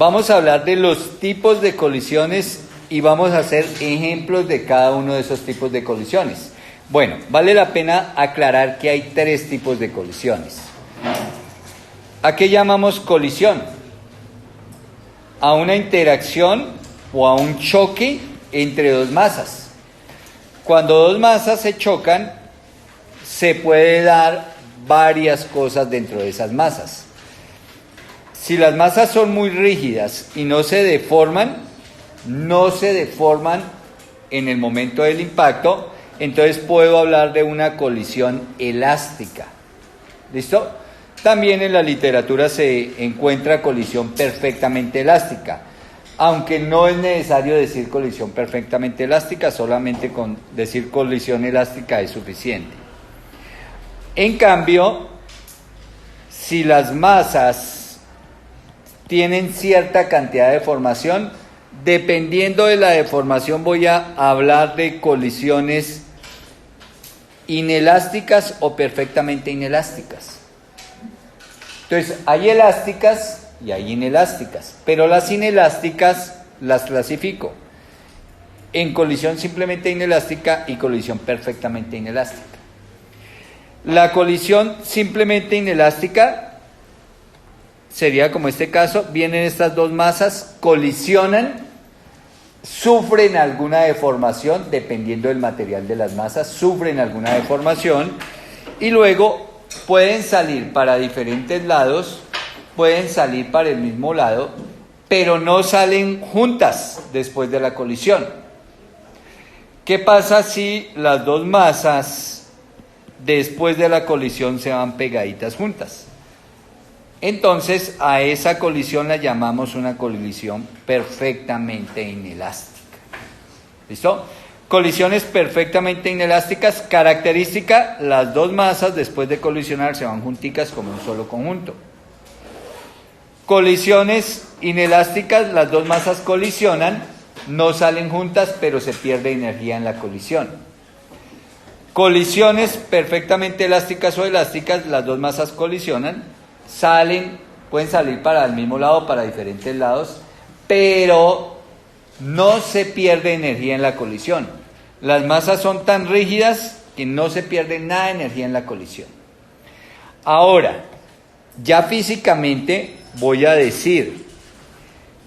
Vamos a hablar de los tipos de colisiones y vamos a hacer ejemplos de cada uno de esos tipos de colisiones. Bueno, vale la pena aclarar que hay 3 tipos de colisiones. ¿A qué llamamos colisión? A una interacción o a un choque entre dos masas. Cuando dos masas se chocan, se puede dar varias cosas dentro de esas masas. Si las masas son muy rígidas y no se deforman en el momento del impacto, entonces puedo hablar de una colisión elástica. ¿Listo? También en la literatura se encuentra colisión perfectamente elástica, aunque no es necesario decir colisión perfectamente elástica, solamente con decir colisión elástica es suficiente. En cambio, si las masas tienen cierta cantidad de deformación, dependiendo de la deformación voy a hablar de colisiones inelásticas o perfectamente inelásticas. Entonces, hay elásticas y hay inelásticas, pero las inelásticas las clasifico en colisión simplemente inelástica y colisión perfectamente inelástica. La colisión simplemente inelástica sería como este caso: vienen estas dos masas, colisionan, sufren alguna deformación, dependiendo del material de las masas, sufren alguna deformación y luego pueden salir para diferentes lados, pueden salir para el mismo lado, pero no salen juntas después de la colisión. ¿Qué pasa si las dos masas después de la colisión se van pegaditas juntas? Entonces a esa colisión la llamamos una colisión perfectamente inelástica. ¿Listo? Colisiones perfectamente inelásticas, característica: las dos masas después de colisionar se van junticas como un solo conjunto. Colisiones inelásticas: las dos masas colisionan, no salen juntas, pero se pierde energía en la colisión. Colisiones perfectamente elásticas o elásticas: las dos masas colisionan, pueden salir para el mismo lado, para diferentes lados, pero no se pierde energía en la colisión. Las masas son tan rígidas que no se pierde nada de energía en la colisión. Ahora, ya físicamente voy a decir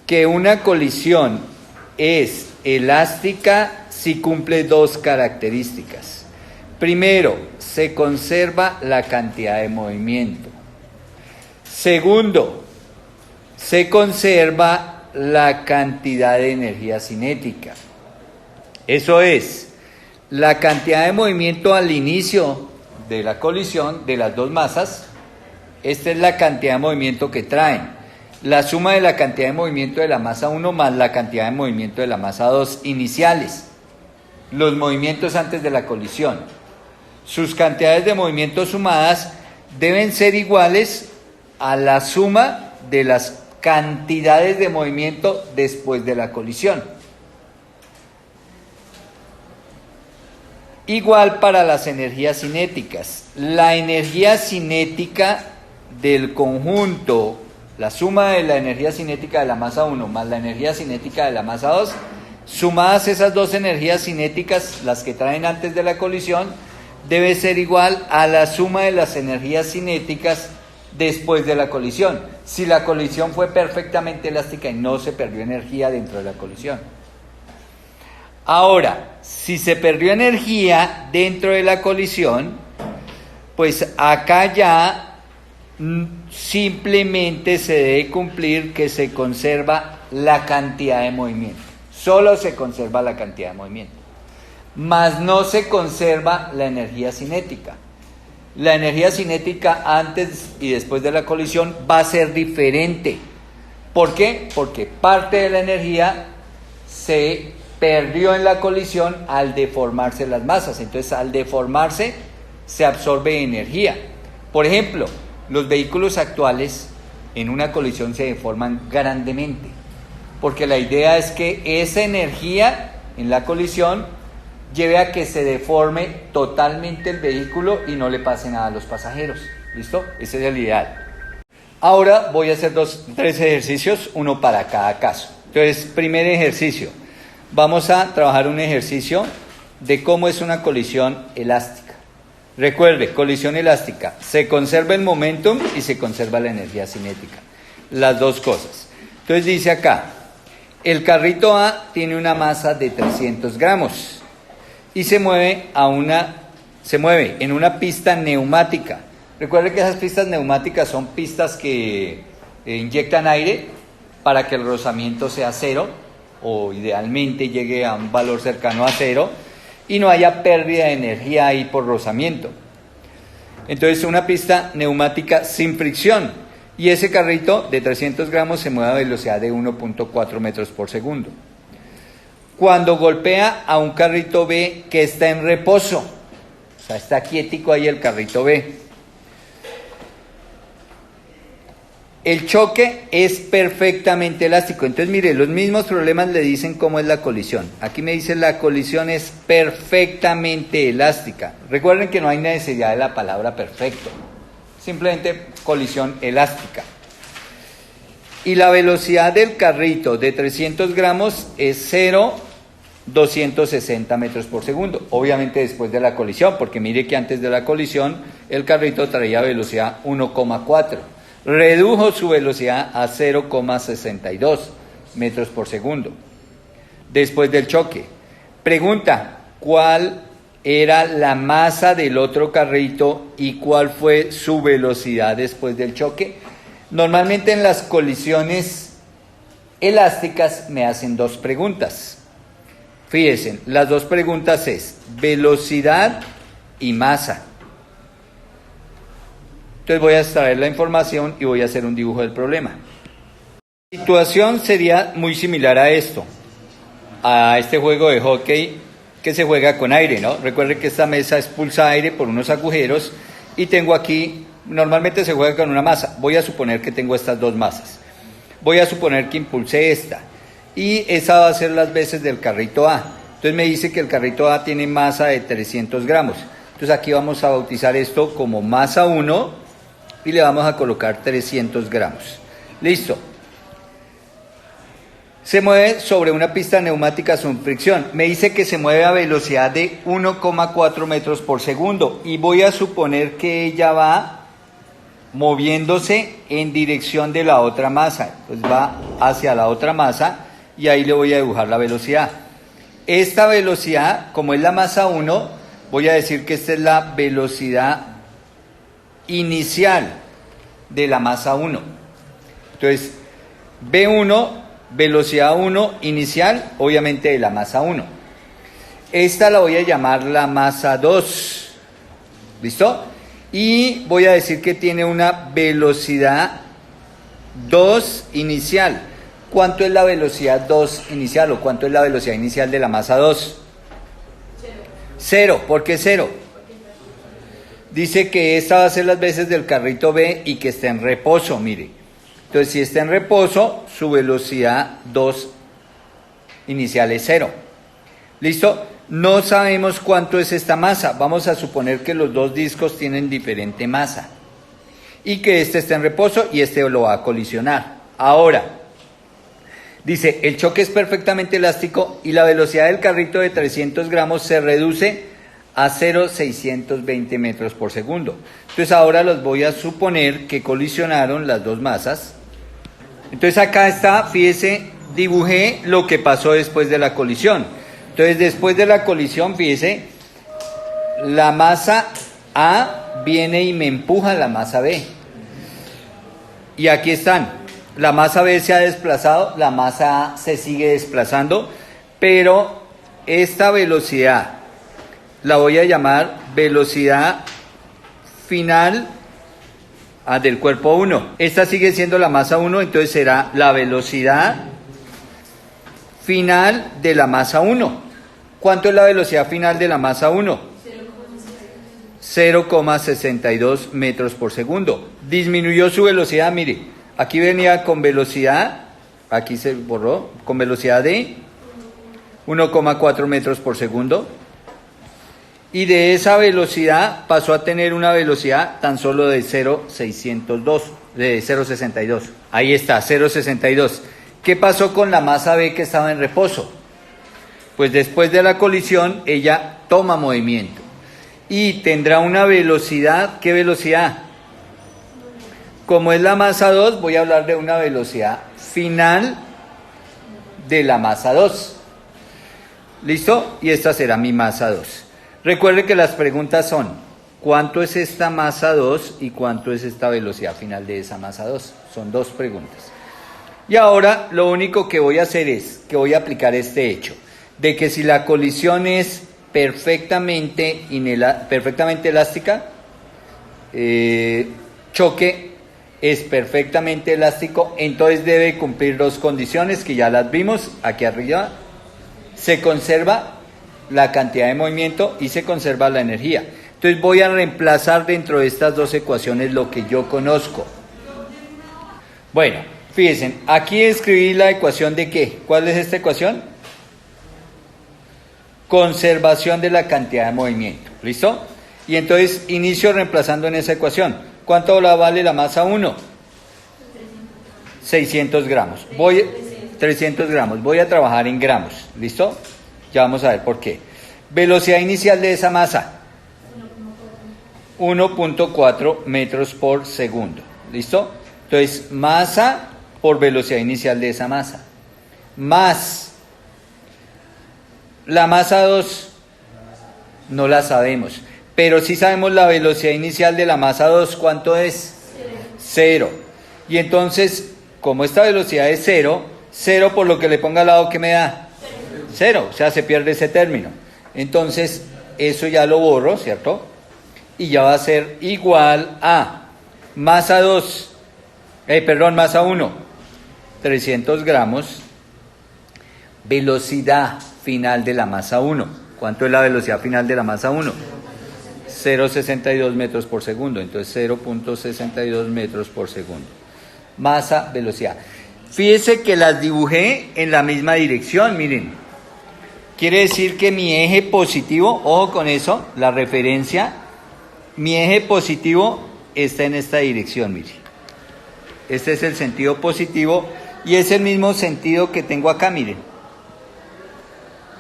que una colisión es elástica si cumple 2 características. Primero, se conserva la cantidad de movimiento. Segundo, se conserva la cantidad de energía cinética. Eso es, la cantidad de movimiento al inicio de la colisión de las dos masas. Esta es la cantidad de movimiento que traen. La suma de la cantidad de movimiento de la masa 1 más la cantidad de movimiento de la masa 2 iniciales. Los movimientos antes de la colisión. Sus cantidades de movimiento sumadas deben ser iguales a la suma de las cantidades de movimiento después de la colisión. Igual para las energías cinéticas. La energía cinética del conjunto, la suma de la energía cinética de la masa 1 más la energía cinética de la masa 2, sumadas esas dos energías cinéticas, las que traen antes de la colisión, debe ser igual a la suma de las energías cinéticas después de la colisión, si la colisión fue perfectamente elástica y no se perdió energía dentro de la colisión. Ahora, si se perdió energía dentro de la colisión, pues acá ya simplemente se debe cumplir que se conserva la cantidad de movimiento. Solo se conserva la cantidad de movimiento, mas no se conserva la energía cinética. La energía cinética antes y después de la colisión va a ser diferente. ¿Por qué? Porque parte de la energía se perdió en la colisión al deformarse las masas. Entonces, al deformarse se absorbe energía. Por ejemplo, los vehículos actuales en una colisión se deforman grandemente, porque la idea es que esa energía en la colisión lleve a que se deforme totalmente el vehículo y no le pase nada a los pasajeros. ¿Listo? Ese es el ideal. Ahora voy a hacer tres ejercicios, uno para cada caso. Entonces, primer ejercicio. Vamos a trabajar un ejercicio de cómo es una colisión elástica. Recuerde, colisión elástica, se conserva el momentum y se conserva la energía cinética. Las dos cosas. Entonces dice acá, el carrito A tiene una masa de 300 gramos y se mueve en una pista neumática. Recuerde que esas pistas neumáticas son pistas que inyectan aire para que el rozamiento sea cero o idealmente llegue a un valor cercano a cero y no haya pérdida de energía ahí por rozamiento. Entonces una pista neumática sin fricción y ese carrito de 300 gramos se mueve a velocidad de 1.4 metros por segundo. Cuando golpea a un carrito B que está en reposo, o sea, está quietico ahí el carrito B, el choque es perfectamente elástico. Entonces, mire, los mismos problemas le dicen cómo es la colisión. Aquí me dice la colisión es perfectamente elástica. Recuerden que no hay necesidad de la palabra perfecto. Simplemente colisión elástica. Y la velocidad del carrito de 300 gramos es 0,260 metros por segundo. Obviamente después de la colisión, porque mire que antes de la colisión el carrito traía velocidad 1,4. Redujo su velocidad a 0,62 metros por segundo después del choque. Pregunta, ¿cuál era la masa del otro carrito y cuál fue su velocidad después del choque? Normalmente en las colisiones elásticas me hacen dos preguntas. Fíjense, las dos preguntas es velocidad y masa. Entonces voy a extraer la información y voy a hacer un dibujo del problema. La situación sería muy similar a esto, a este juego de hockey que se juega con aire, ¿no? Recuerden que esta mesa expulsa aire por unos agujeros y tengo aquí, normalmente se juega con una masa. Voy a suponer que tengo estas dos masas. Voy a suponer que impulsé esta y esa va a ser las veces del carrito A. Entonces me dice que el carrito A tiene masa de 300 gramos. Entonces aquí vamos a bautizar esto como masa 1 y le vamos a colocar 300 gramos. Listo. Se mueve sobre una pista neumática sin fricción. Me dice que se mueve a velocidad de 1,4 metros por segundo y voy a suponer que ella va moviéndose en dirección de la otra masa. Pues va hacia la otra masa y ahí le voy a dibujar la velocidad. Esta velocidad, como es la masa 1, voy a decir que esta es la velocidad inicial de la masa 1. Entonces, V1, velocidad 1 inicial, obviamente de la masa 1. Esta la voy a llamar la masa 2. ¿Listo? Y voy a decir que tiene una velocidad 2 inicial. ¿Cuánto es la velocidad 2 inicial o cuánto es la velocidad inicial de la masa 2? 0. ¿Por qué 0? Dice que esta va a ser las veces del carrito B y que está en reposo, mire. Entonces, si está en reposo, su velocidad 2 inicial es 0. ¿Listo? No sabemos cuánto es esta masa. Vamos a suponer que los dos discos tienen diferente masa. Y que este está en reposo y este lo va a colisionar. Ahora, dice, el choque es perfectamente elástico y la velocidad del carrito de 300 gramos se reduce a 0,620 metros por segundo. Entonces ahora los voy a suponer que colisionaron las dos masas. Entonces acá está, fíjese, dibujé lo que pasó después de la colisión. Entonces después de la colisión, fíjese, la masa A viene y me empuja a la masa B. Y aquí están, la masa B se ha desplazado, la masa A se sigue desplazando, pero esta velocidad la voy a llamar velocidad final del cuerpo 1. Esta sigue siendo la masa 1, entonces será la velocidad final de la masa 1. ¿Cuánto es la velocidad final de la masa 1? 0,62 metros por segundo. Disminuyó su velocidad, mire, aquí venía con velocidad, aquí se borró, con velocidad de 1,4 metros por segundo. Y de esa velocidad pasó a tener una velocidad tan solo de 0,602 de 0,62. Ahí está, 0,62. ¿Qué pasó con la masa B que estaba en reposo? Pues después de la colisión, ella toma movimiento y tendrá una velocidad. ¿Qué velocidad? Como es la masa 2, voy a hablar de una velocidad final de la masa 2. ¿Listo? Y esta será mi masa 2. Recuerde que las preguntas son: ¿cuánto es esta masa 2 y cuánto es esta velocidad final de esa masa 2? Son dos preguntas. Y ahora lo único que voy a hacer es que voy a aplicar este hecho de que si la colisión es perfectamente elástica, choque es perfectamente elástico, entonces debe cumplir dos condiciones que ya las vimos aquí arriba. Se conserva la cantidad de movimiento y se conserva la energía. Entonces voy a reemplazar dentro de estas dos ecuaciones lo que yo conozco. Bueno, fíjense, aquí escribí la ecuación de ¿qué? ¿Cuál es esta ecuación? Conservación de la cantidad de movimiento. ¿Listo? Y entonces inicio reemplazando en esa ecuación. ¿Cuánto vale la masa 1? 600 gramos. 300 gramos. Voy a trabajar en gramos. ¿Listo? Ya vamos a ver por qué. Velocidad inicial de esa masa. 1.4 metros por segundo. ¿Listo? Entonces, masa por velocidad inicial de esa masa. Más la masa 2. No la sabemos. Pero sí sabemos la velocidad inicial de la masa 2. ¿Cuánto es? 0. Y entonces, como esta velocidad es 0, 0 por lo que le ponga al lado, ¿qué me da? 0. O sea, se pierde ese término. Entonces, eso ya lo borro, ¿cierto? Y ya va a ser igual a masa 1, 300 gramos, velocidad final de la masa 1. ¿Cuánto es la velocidad final de la masa 1? 0,62 metros por segundo, entonces 0.62 metros por segundo. Masa, velocidad. Fíjese que las dibujé en la misma dirección, miren. Quiere decir que mi eje positivo, ojo con eso, la referencia, mi eje positivo está en esta dirección, miren. Este es el sentido positivo y es el mismo sentido que tengo acá, miren.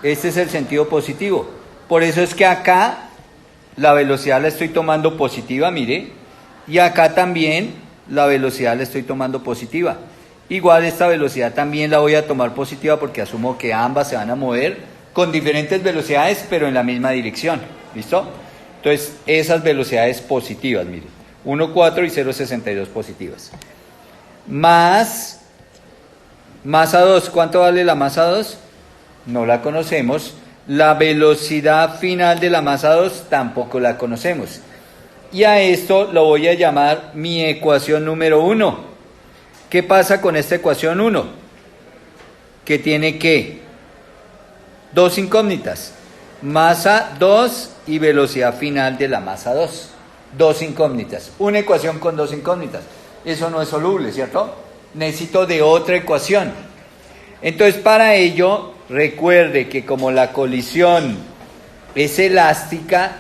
Este es el sentido positivo. Por eso es que acá la velocidad la estoy tomando positiva, mire, y acá también la velocidad la estoy tomando positiva. Igual esta velocidad también la voy a tomar positiva porque asumo que ambas se van a mover con diferentes velocidades, pero en la misma dirección. ¿Listo? Entonces, esas velocidades positivas, mire, 1,4 y 0,62 positivas. Más masa 2, ¿cuánto vale la masa 2? No la conocemos. La velocidad final de la masa 2 tampoco la conocemos. Y a esto lo voy a llamar mi ecuación número 1. ¿Qué pasa con esta ecuación 1? Que tiene ¿qué? Dos incógnitas. Masa 2 y velocidad final de la masa 2. Dos incógnitas. Una ecuación con dos incógnitas. Eso no es soluble, ¿cierto? Necesito de otra ecuación. Entonces, para ello, recuerde que como la colisión es elástica,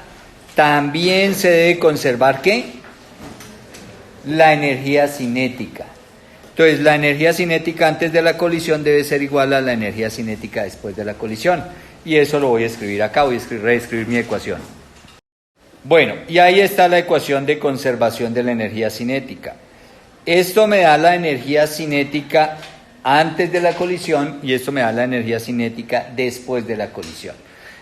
también se debe conservar ¿qué? La energía cinética. Entonces, la energía cinética antes de la colisión debe ser igual a la energía cinética después de la colisión. Y eso lo voy a escribir acá, voy a reescribir mi ecuación. Bueno, y ahí está la ecuación de conservación de la energía cinética. Esto me da la energía cinética antes de la colisión y esto me da la energía cinética después de la colisión.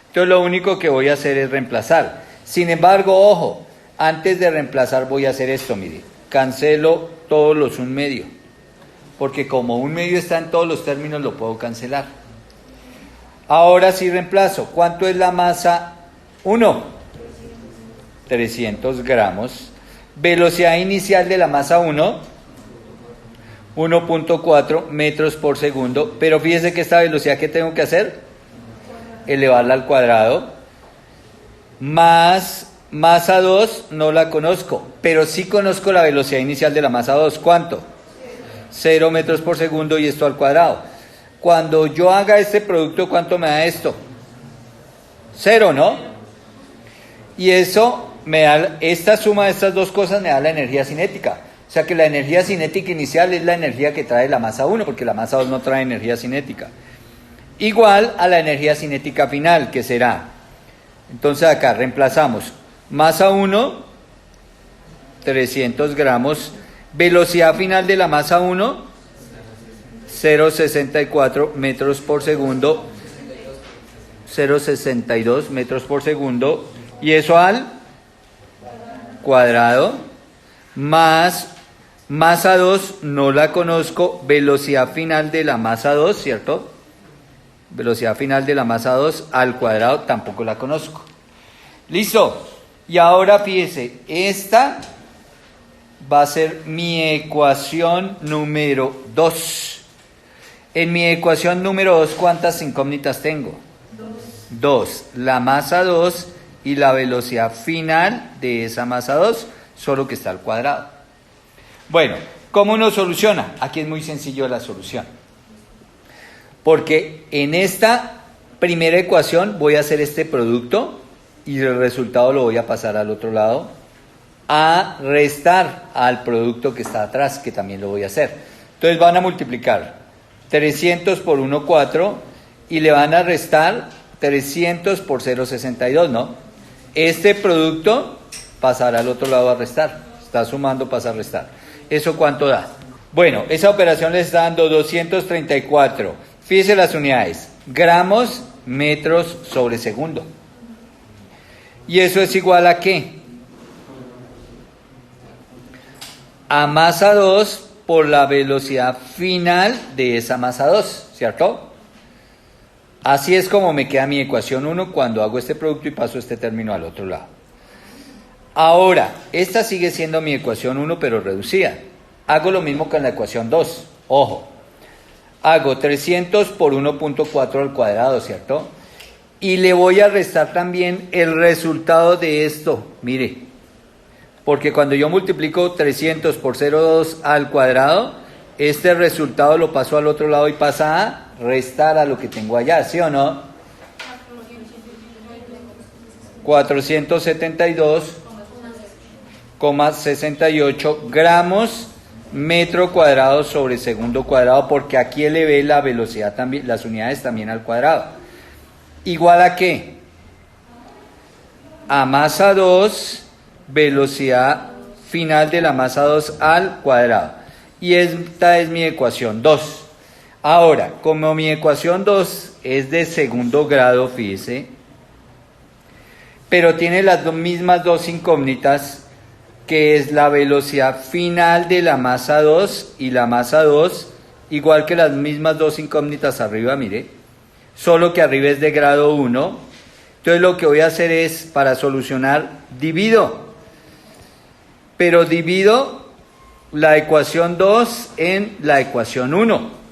Entonces lo único que voy a hacer es reemplazar. Sin embargo, ojo, antes de reemplazar voy a hacer esto, mire. Cancelo todos los 1/2. Porque como 1/2 está en todos los términos, lo puedo cancelar. Ahora sí reemplazo. ¿Cuánto es la masa 1? 300 gramos. Velocidad inicial de la masa 1. 1.4 metros por segundo, pero fíjese que esta velocidad que tengo que hacer, elevarla al cuadrado, más masa 2, no la conozco, pero sí conozco la velocidad inicial de la masa 2, ¿cuánto? 0 metros por segundo y esto al cuadrado. Cuando yo haga este producto, ¿cuánto me da esto? 0, ¿no? Y eso me da, esta suma de estas dos cosas me da la energía cinética. O sea que la energía cinética inicial es la energía que trae la masa 1, porque la masa 2 no trae energía cinética. Igual a la energía cinética final, que será, entonces acá reemplazamos masa 1, 300 gramos, velocidad final de la masa 1, 0,64 metros por segundo, 0,62 metros por segundo, y eso al cuadrado, más masa 2, no la conozco, velocidad final de la masa 2, ¿cierto? Velocidad final de la masa 2 al cuadrado, tampoco la conozco. ¿Listo? Y ahora fíjese, esta va a ser mi ecuación número 2. En mi ecuación número 2, ¿cuántas incógnitas tengo? 2. La masa 2 y la velocidad final de esa masa 2, solo que está al cuadrado. Bueno, ¿cómo uno soluciona? Aquí es muy sencillo la solución. Porque en esta primera ecuación voy a hacer este producto y el resultado lo voy a pasar al otro lado a restar al producto que está atrás, que también lo voy a hacer. Entonces van a multiplicar 300 por 1, 4, y le van a restar 300 por 0,62, ¿no? Este producto pasará al otro lado a restar. Está sumando, pasa a restar. ¿Eso cuánto da? Bueno, esa operación le está dando 234. Fíjese las unidades. Gramos, metros sobre segundo. ¿Y eso es igual a qué? A masa 2 por la velocidad final de esa masa 2, ¿cierto? Así es como me queda mi ecuación 1 cuando hago este producto y paso este término al otro lado. Ahora, esta sigue siendo mi ecuación 1 pero reducida. Hago lo mismo con la ecuación 2. Ojo, hago 300 por 1.4 al cuadrado, ¿cierto? Y le voy a restar también el resultado de esto, mire. Porque cuando yo multiplico 300 por 0,2 al cuadrado, este resultado lo paso al otro lado y pasa a restar a lo que tengo allá, ¿sí o no? 472,68 gramos metro cuadrado sobre segundo cuadrado, porque aquí eleve la velocidad también, las unidades también al cuadrado. ¿Igual a qué? A masa 2, velocidad final de la masa 2 al cuadrado. Y esta es mi ecuación 2. Ahora, como mi ecuación 2 es de segundo grado, fíjese, pero tiene las mismas dos incógnitas, que es la velocidad final de la masa 2 y la masa 2, igual que las mismas dos incógnitas arriba, mire, solo que arriba es de grado 1. Entonces lo que voy a hacer es, para solucionar, divido, pero divido la ecuación 2 en la ecuación 1.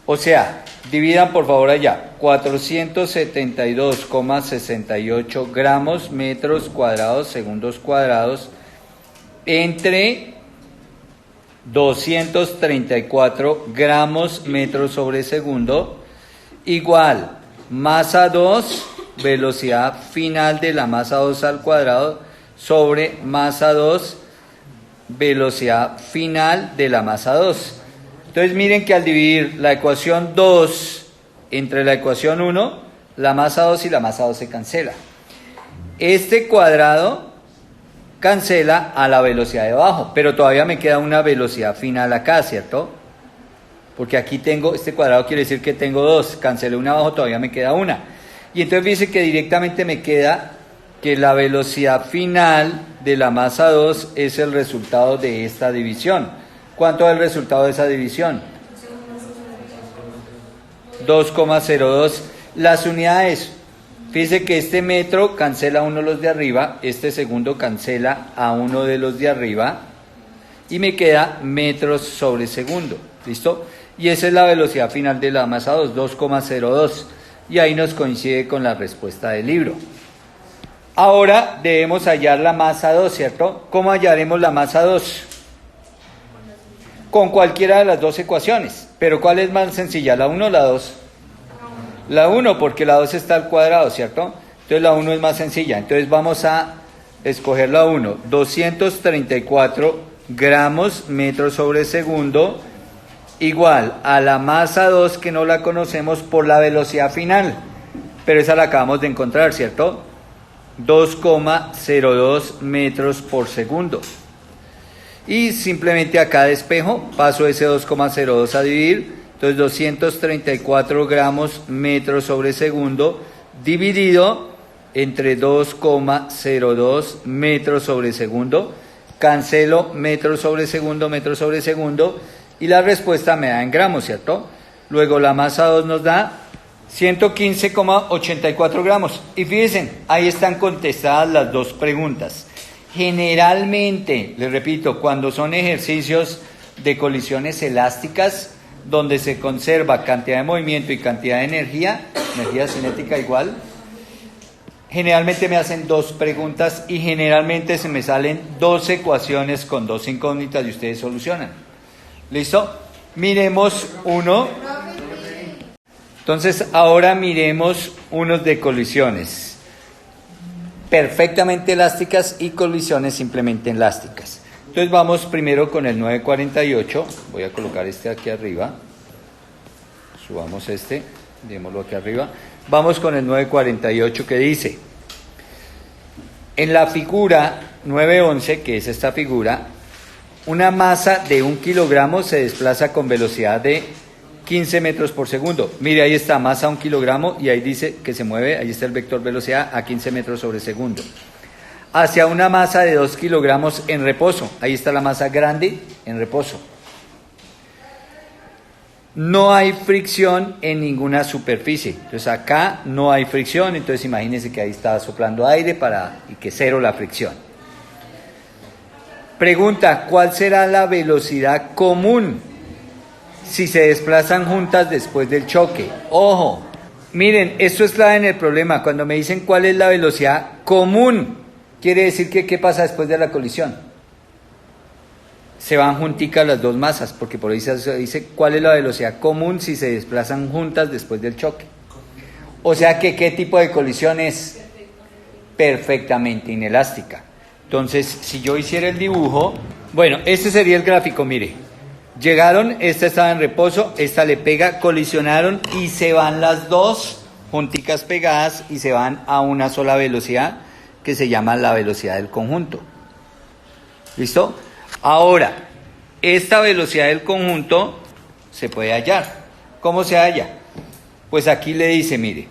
O sea, dividan por favor allá, 472,68 gramos metros cuadrados, segundos cuadrados, entre 234 gramos metros sobre segundo, igual masa 2, velocidad final de la masa 2 al cuadrado, sobre masa 2, velocidad final de la masa 2. Entonces miren que al dividir la ecuación 2 entre la ecuación 1, la masa 2 y la masa 2 se cancela. Este cuadrado cancela a la velocidad de abajo, pero todavía me queda una velocidad final acá, ¿cierto? Porque aquí tengo, este cuadrado quiere decir que tengo 2, cancelé una abajo, todavía me queda una. Y entonces dice que directamente me queda que la velocidad final de la masa 2 es el resultado de esta división. ¿Cuánto es el resultado de esa división? 2,02. Las unidades, fíjese que este metro cancela a uno de los de arriba, este segundo cancela a uno de los de arriba, y me queda metros sobre segundo, ¿listo? Y esa es la velocidad final de la masa 2, 2,02, y ahí nos coincide con la respuesta del libro. Ahora debemos hallar la masa 2, ¿cierto? ¿Cómo hallaremos la masa 2? Con cualquiera de las dos ecuaciones. ¿Pero cuál es más sencilla, la 1 o la 2? La 1, porque la 2 está al cuadrado, ¿cierto? Entonces la 1 es más sencilla. Entonces vamos a escoger la 1. 234 gramos metro sobre segundo igual a la masa 2, que no la conocemos, por la velocidad final, pero esa la acabamos de encontrar, ¿cierto? 2,02 metros por segundo. Y simplemente acá despejo, paso ese 2,02 a dividir, entonces 234 gramos metros sobre segundo dividido entre 2,02 metros sobre segundo. Cancelo metros sobre segundo, y la respuesta me da en gramos, ¿cierto? Luego la masa 2 nos da 115,84 gramos. Y fíjense, ahí están contestadas las dos preguntas. Generalmente, les repito, cuando son ejercicios de colisiones elásticas, donde se conserva cantidad de movimiento y cantidad de energía cinética igual, generalmente me hacen dos preguntas y generalmente se me salen dos ecuaciones con dos incógnitas y ustedes solucionan. ¿Listo? Miremos uno. Entonces, ahora miremos unos de colisiones perfectamente elásticas y colisiones simplemente elásticas. Entonces, vamos primero con el 948. Voy a colocar este aquí arriba. Subamos este, démoslo aquí arriba. Vamos con el 948, que dice: en la figura 911, que es esta figura, una masa de 1 kilogramo se desplaza con velocidad de 15 metros por segundo. Mire, ahí está, masa 1 kilogramo, y ahí dice que se mueve, ahí está el vector velocidad a 15 metros sobre segundo. Hacia una masa de 2 kilogramos en reposo. Ahí está la masa grande en reposo. No hay fricción en ninguna superficie. Entonces acá no hay fricción, entonces imagínense que ahí está soplando aire y que cero la fricción. Pregunta: ¿cuál será la velocidad común si se desplazan juntas después del choque? Ojo, miren, esto es clave en el problema. Cuando me dicen cuál es la velocidad común, quiere decir que ¿qué pasa después de la colisión? Se van junticas las dos masas, porque por ahí se dice cuál es la velocidad común si se desplazan juntas después del choque. O sea que ¿qué tipo de colisión es? Perfectamente inelástica. Entonces, si yo hiciera el dibujo, bueno, este sería el gráfico, mire. Llegaron, esta estaba en reposo, esta le pega, colisionaron y se van las dos junticas pegadas y se van a una sola velocidad que se llama la velocidad del conjunto. ¿Listo? Ahora, esta velocidad del conjunto se puede hallar. ¿Cómo se halla? Pues aquí le dice, mire,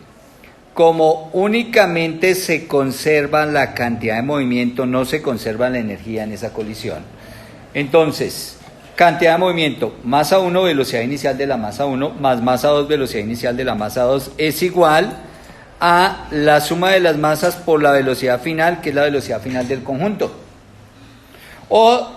como únicamente se conserva la cantidad de movimiento, no se conserva la energía en esa colisión. Entonces, cantidad de movimiento, masa 1, velocidad inicial de la masa 1, más masa 2, velocidad inicial de la masa 2, es igual a la suma de las masas por la velocidad final, que es la velocidad final del conjunto. O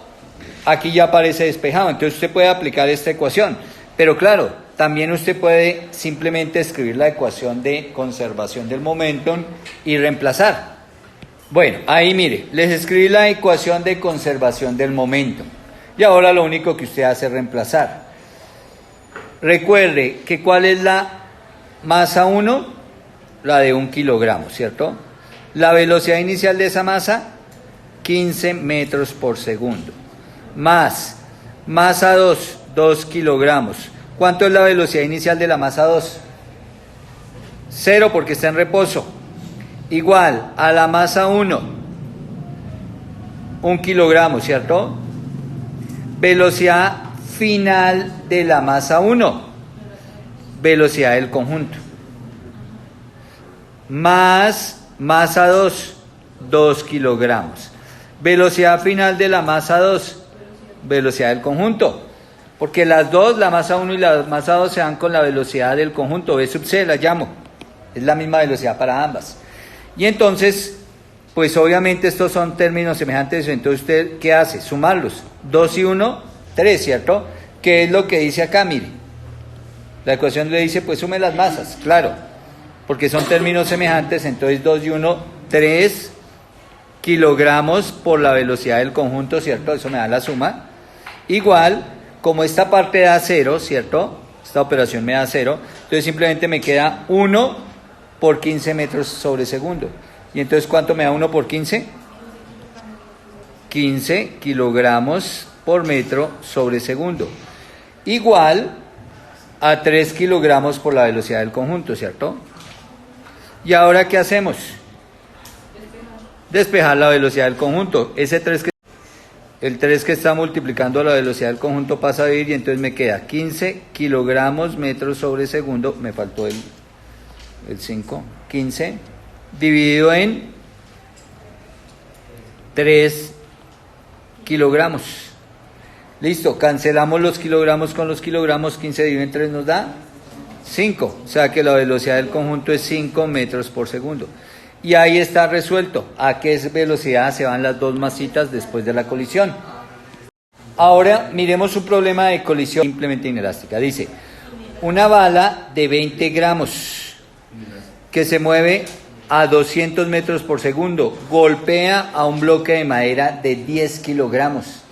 aquí ya aparece despejado, entonces usted puede aplicar esta ecuación. Pero claro, también usted puede simplemente escribir la ecuación de conservación del momentum y reemplazar. Bueno, ahí mire, les escribí la ecuación de conservación del momentum. Y ahora lo único que usted hace es reemplazar. Recuerde que ¿cuál es la masa 1? La de 1 kilogramo, ¿cierto? La velocidad inicial de esa masa, 15 metros por segundo. Más masa 2, 2 kilogramos. ¿Cuánto es la velocidad inicial de la masa 2? 0, porque está en reposo. Igual a la masa 1, 1 kilogramo, ¿cierto? Velocidad final de la masa 1, velocidad del conjunto. Más masa 2, 2 kilogramos. Velocidad final de la masa 2, velocidad del conjunto. Porque las dos, la masa 1 y la masa 2, se dan con la velocidad del conjunto. V sub c la llamo. Es la misma velocidad para ambas. Y entonces, pues obviamente estos son términos semejantes. Entonces, ¿usted qué hace? Sumarlos. 2 y 1, 3, ¿cierto? ¿Qué es lo que dice acá? Mire. La ecuación le dice, pues sume las masas. Claro. Porque son términos semejantes. Entonces, 2 y 1, 3 kilogramos por la velocidad del conjunto, ¿cierto? Eso me da la suma. Igual, como esta parte da 0, ¿cierto? Esta operación me da 0. Entonces simplemente me queda 1 por 15 metros sobre segundo. Y entonces, ¿cuánto me da 1 por 15? 15 kilogramos por metro sobre segundo, igual a 3 kilogramos por la velocidad del conjunto, ¿cierto? ¿Y ahora qué hacemos? Despejar la velocidad del conjunto. El 3 que está multiplicando la velocidad del conjunto pasa a dividir y entonces me queda 15 kilogramos metros sobre segundo, me faltó el 5, 15, dividido en 3 kilogramos. Listo, cancelamos los kilogramos con los kilogramos, 15 dividido en 3 nos da 5, o sea que la velocidad del conjunto es 5 metros por segundo. Y ahí está resuelto a qué velocidad se van las dos masitas después de la colisión. Ahora miremos un problema de colisión simplemente inelástica. Dice, una bala de 20 gramos que se mueve a 200 metros por segundo golpea a un bloque de madera de 10 kilogramos.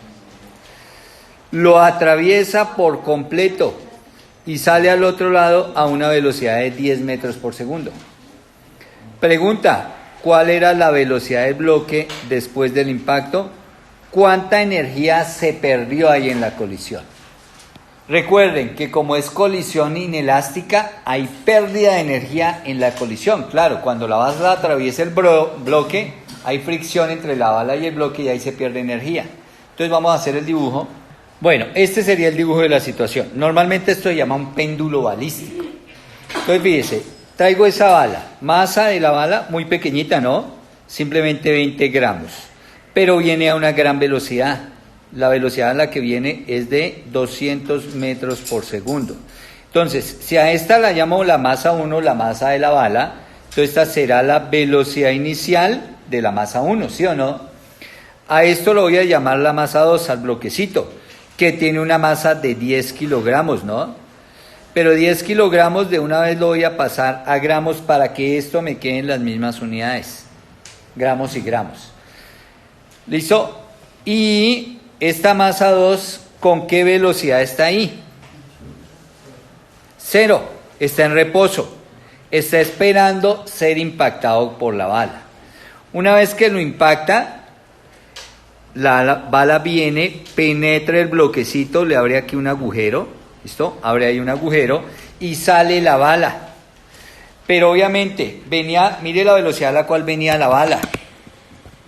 Lo atraviesa por completo y sale al otro lado a una velocidad de 10 metros por segundo. Pregunta, ¿cuál era la velocidad del bloque después del impacto? ¿Cuánta energía se perdió ahí en la colisión? Recuerden que como es colisión inelástica, hay pérdida de energía en la colisión. Claro, cuando la bala atraviesa el bloque, hay fricción entre la bala y el bloque y ahí se pierde energía. Entonces vamos a hacer el dibujo. Bueno, este sería el dibujo de la situación. Normalmente esto se llama un péndulo balístico. Entonces fíjese, traigo esa bala, masa de la bala muy pequeñita, ¿no? Simplemente 20 gramos, pero viene a una gran velocidad. La velocidad a la que viene es de 200 metros por segundo. Entonces, si a esta la llamo la masa 1, la masa de la bala, entonces esta será la velocidad inicial de la masa 1, ¿sí o no? A esto lo voy a llamar la masa 2, al bloquecito, que tiene una masa de 10 kilogramos, ¿no? Pero 10 kilogramos de una vez lo voy a pasar a gramos para que esto me quede en las mismas unidades. Gramos y gramos. ¿Listo? Y esta masa 2, ¿con qué velocidad está ahí? 0. Está en reposo. Está esperando ser impactado por la bala. Una vez que lo impacta, la bala viene, penetra el bloquecito, le abre aquí un agujero, ¿listo? Abre ahí un agujero y sale la bala. Pero obviamente venía, mire la velocidad a la cual venía la bala,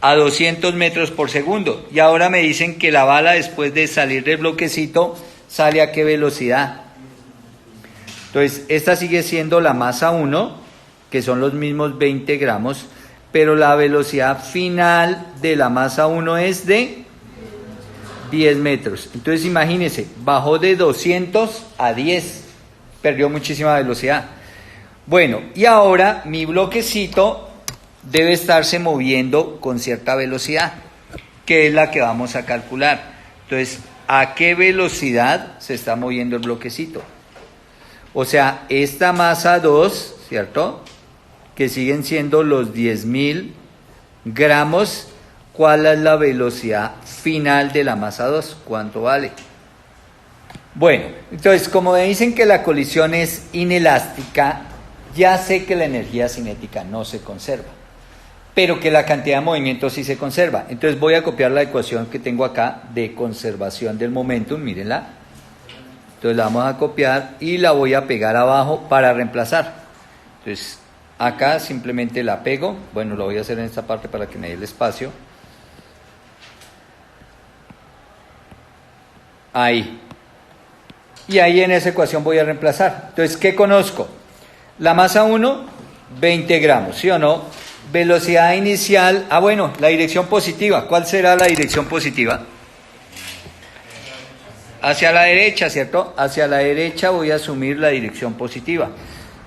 a 200 metros por segundo. Y ahora me dicen que la bala después de salir del bloquecito sale a qué velocidad. Entonces, esta sigue siendo la masa 1, que son los mismos 20 gramos, pero la velocidad final de la masa 1 es de 10 metros. Entonces imagínense, bajó de 200 a 10, perdió muchísima velocidad. Bueno, y ahora mi bloquecito debe estarse moviendo con cierta velocidad, que es la que vamos a calcular. Entonces, ¿a qué velocidad se está moviendo el bloquecito? O sea, esta masa 2, ¿cierto?, que siguen siendo los 10.000 gramos, ¿cuál es la velocidad final de la masa 2? ¿Cuánto vale? Bueno, entonces, como me dicen que la colisión es inelástica, ya sé que la energía cinética no se conserva, pero que la cantidad de movimiento sí se conserva. Entonces voy a copiar la ecuación que tengo acá de conservación del momentum, mírenla. Entonces la vamos a copiar y la voy a pegar abajo para reemplazar. Entonces, acá simplemente la pego, bueno, lo voy a hacer en esta parte para que me dé el espacio. Ahí. Y ahí en esa ecuación voy a reemplazar. Entonces, ¿qué conozco? La masa 1, 20 gramos, ¿sí o no? Velocidad inicial, bueno, la dirección positiva. ¿Cuál será la dirección positiva? Hacia la derecha, ¿cierto? Hacia la derecha voy a asumir la dirección positiva.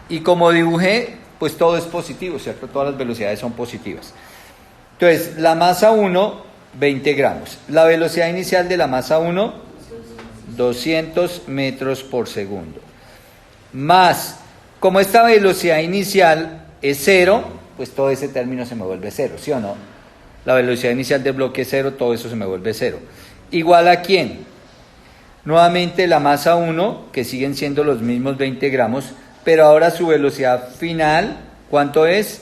Y como dibujé, pues todo es positivo, ¿cierto? Todas las velocidades son positivas. Entonces, la masa 1, 20 gramos. La velocidad inicial de la masa 1, 200 metros por segundo. Más, como esta velocidad inicial es 0, pues todo ese término se me vuelve 0, ¿sí o no? La velocidad inicial del bloque es 0, todo eso se me vuelve 0. ¿Igual a quién? Nuevamente la masa 1, que siguen siendo los mismos 20 gramos, pero ahora su velocidad final, ¿cuánto es?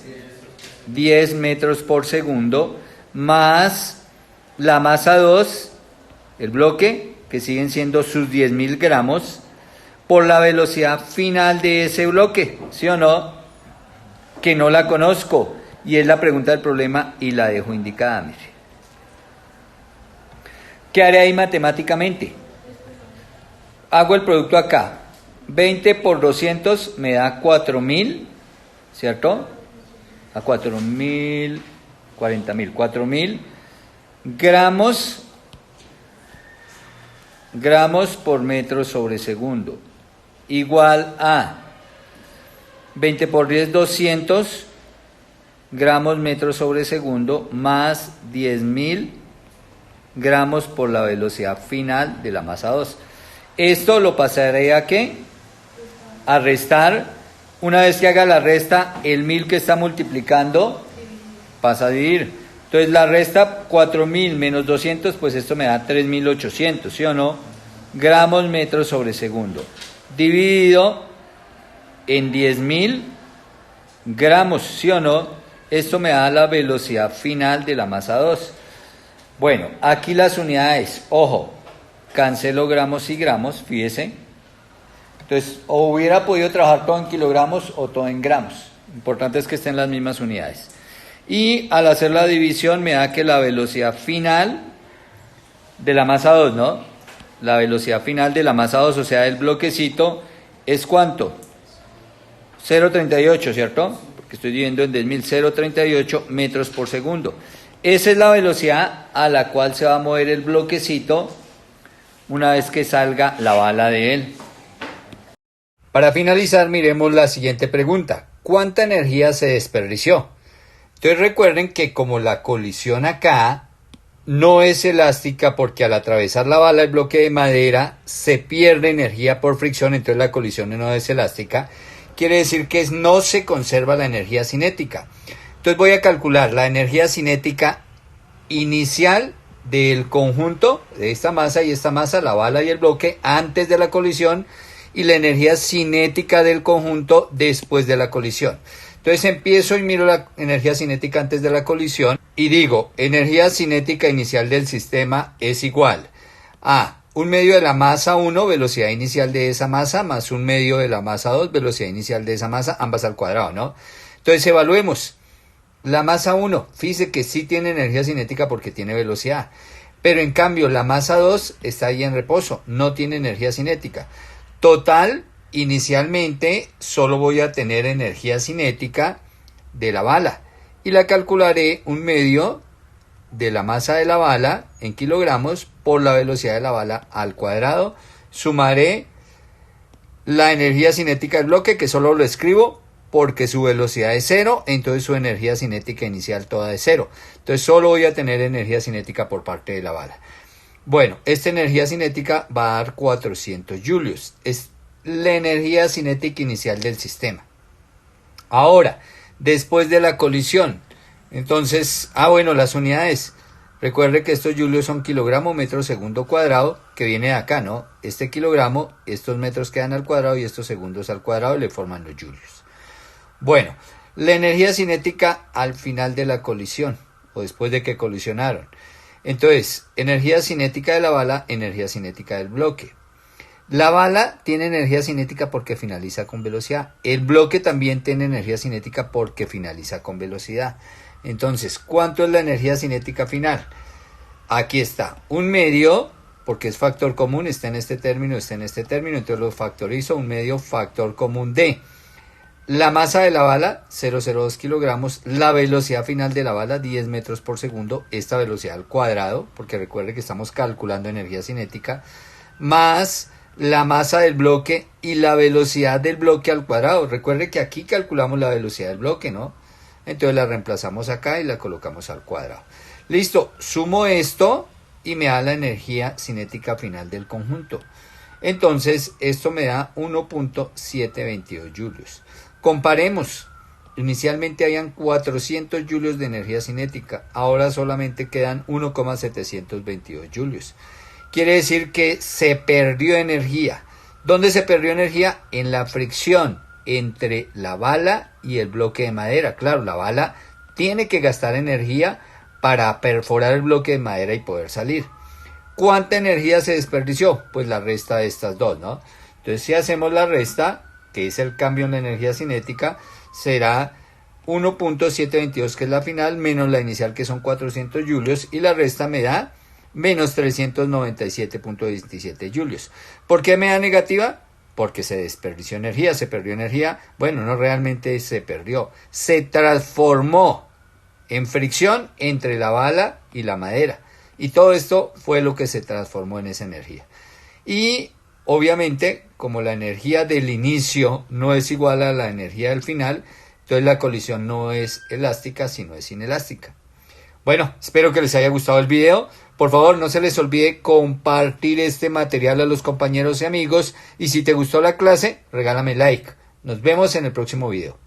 10 metros por segundo, más la masa 2, el bloque, que siguen siendo sus 10.000 gramos, por la velocidad final de ese bloque, ¿sí o no? Que no la conozco, y es la pregunta del problema y la dejo indicada, mire. ¿Qué haré ahí matemáticamente? Hago el producto acá. 20 por 200 me da 4.000, ¿cierto? A 4.000, 40.000, 4.000 gramos por metro sobre segundo. Igual a 20 por 10, 200 gramos metro sobre segundo más 10.000 gramos por la velocidad final de la masa 2. Esto lo pasaré a ¿qué? A restar. Una vez que haga la resta, el 1000 que está multiplicando pasa a dividir. Entonces la resta 4.000 menos 200, pues esto me da 3.800, ¿sí o no? Gramos metros sobre segundo. Dividido en 10.000 gramos, ¿sí o no? Esto me da la velocidad final de la masa 2. Bueno, aquí las unidades, ojo, cancelo gramos y gramos, fíjese. Entonces, o hubiera podido trabajar todo en kilogramos o todo en gramos. Lo importante es que estén las mismas unidades. Y al hacer la división me da que la velocidad final de la masa 2, ¿no? La velocidad final de la masa 2, o sea, del bloquecito, ¿es cuánto? 0,38, ¿cierto? Porque estoy dividiendo en 10.000, 0,38 metros por segundo. Esa es la velocidad a la cual se va a mover el bloquecito una vez que salga la bala de él. Para finalizar, miremos la siguiente pregunta. ¿Cuánta energía se desperdició? Entonces recuerden que como la colisión acá no es elástica porque al atravesar la bala el bloque de madera se pierde energía por fricción, entonces la colisión no es elástica, quiere decir que no se conserva la energía cinética. Entonces voy a calcular la energía cinética inicial del conjunto de esta masa, la bala y el bloque, antes de la colisión, y la energía cinética del conjunto después de la colisión. Entonces empiezo y miro la energía cinética antes de la colisión y digo, energía cinética inicial del sistema es igual a 1/2 de la masa 1, velocidad inicial de esa masa, más 1/2 de la masa 2, velocidad inicial de esa masa, ambas al cuadrado, ¿no? Entonces evaluemos. La masa 1, fíjese que sí tiene energía cinética porque tiene velocidad, pero en cambio la masa 2 está ahí en reposo, no tiene energía cinética. Total, inicialmente solo voy a tener energía cinética de la bala y la calcularé 1/2 de la masa de la bala en kilogramos por la velocidad de la bala al cuadrado. Sumaré la energía cinética del bloque, que solo lo escribo porque su velocidad es 0, entonces su energía cinética inicial toda es 0. Entonces solo voy a tener energía cinética por parte de la bala. Bueno, esta energía cinética va a dar 400 julios. Es la energía cinética inicial del sistema. Ahora, después de la colisión, entonces, bueno, las unidades. Recuerde que estos julios son kilogramo metro segundo cuadrado, que viene de acá, ¿no? Este kilogramo, estos metros quedan al cuadrado y estos segundos al cuadrado le forman los julios. Bueno, la energía cinética al final de la colisión, o después de que colisionaron. Entonces, energía cinética de la bala, energía cinética del bloque. La bala tiene energía cinética porque finaliza con velocidad. El bloque también tiene energía cinética porque finaliza con velocidad. Entonces, ¿cuánto es la energía cinética final? Aquí está, 1/2, porque es factor común, está en este término, entonces lo factorizo, 1/2 factor común de la masa de la bala, 0,02 kilogramos, la velocidad final de la bala, 10 metros por segundo, esta velocidad al cuadrado, porque recuerde que estamos calculando energía cinética, más la masa del bloque y la velocidad del bloque al cuadrado. Recuerde que aquí calculamos la velocidad del bloque, ¿no? Entonces la reemplazamos acá y la colocamos al cuadrado. Listo, sumo esto y me da la energía cinética final del conjunto. Entonces esto me da 1.722 julios. Comparemos, inicialmente habían 400 julios de energía cinética, ahora solamente quedan 1.722 julios. Quiere decir que se perdió energía. ¿Dónde se perdió energía? En la fricción entre la bala y el bloque de madera. Claro, la bala tiene que gastar energía para perforar el bloque de madera y poder salir. ¿Cuánta energía se desperdició? Pues la resta de estas dos, ¿no? Entonces, si hacemos la resta, que es el cambio en la energía cinética, será 1.722, que es la final, menos la inicial, que son 400 julios, y la resta me da menos 397.27 julios. ¿Por qué me da negativa? Porque se desperdició energía, se perdió energía. Bueno, no realmente se perdió, se transformó en fricción entre la bala y la madera. Y todo esto fue lo que se transformó en esa energía. Y obviamente, como la energía del inicio no es igual a la energía del final, entonces la colisión no es elástica, sino es inelástica. Bueno, espero que les haya gustado el video. Por favor, no se les olvide compartir este material a los compañeros y amigos. Y si te gustó la clase, regálame like. Nos vemos en el próximo video.